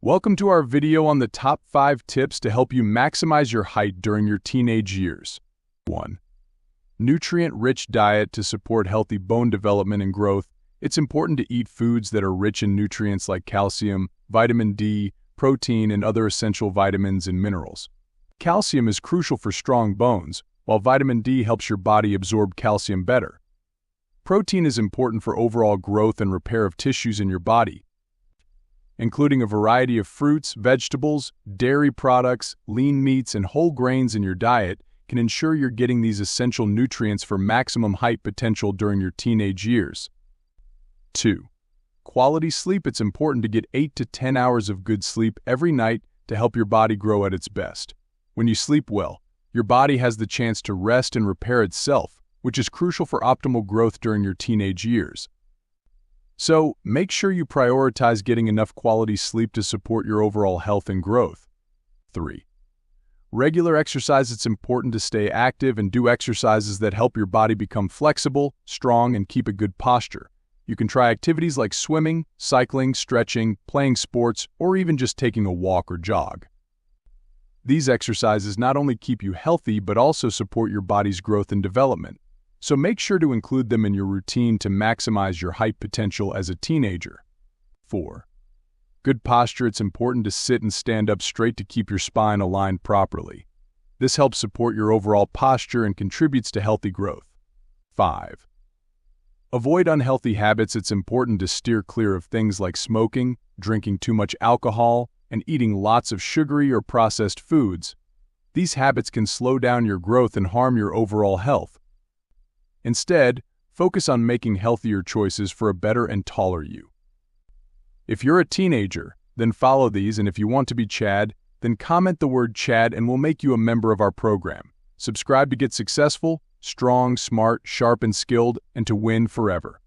Welcome to our video on the top 5 tips to help you maximize your height during your teenage years. 1. Nutrient-rich diet to support healthy bone development and growth. It's important to eat foods that are rich in nutrients like calcium, vitamin D, protein, and other essential vitamins and minerals. Calcium is crucial for strong bones, while vitamin D helps your body absorb calcium better. Protein is important for overall growth and repair of tissues in your body. Including a variety of fruits, vegetables, dairy products, lean meats, and whole grains in your diet can ensure you're getting these essential nutrients for maximum height potential during your teenage years. 2. Quality sleep. It's important to get 8 to 10 hours of good sleep every night to help your body grow at its best. When you sleep well, your body has the chance to rest and repair itself, which is crucial for optimal growth during your teenage years. So, make sure you prioritize getting enough quality sleep to support your overall health and growth. 3. Regular exercise. It's important to stay active and do exercises that help your body become flexible, strong, and keep a good posture. You can try activities like swimming, cycling, stretching, playing sports, or even just taking a walk or jog. These exercises not only keep you healthy but also support your body's growth and development. So make sure to include them in your routine to maximize your height potential as a teenager. 4. Good posture. It's important to sit and stand up straight to keep your spine aligned properly. This helps support your overall posture and contributes to healthy growth. 5. Avoid unhealthy habits. It's important to steer clear of things like smoking, drinking too much alcohol, and eating lots of sugary or processed foods. These habits can slow down your growth and harm your overall health. Instead, focus on making healthier choices for a better and taller you. If you're a teenager, then follow these, and if you want to be Chad, then comment the word Chad and we'll make you a member of our program. Subscribe to get successful, strong, smart, sharp, and skilled, and to win forever.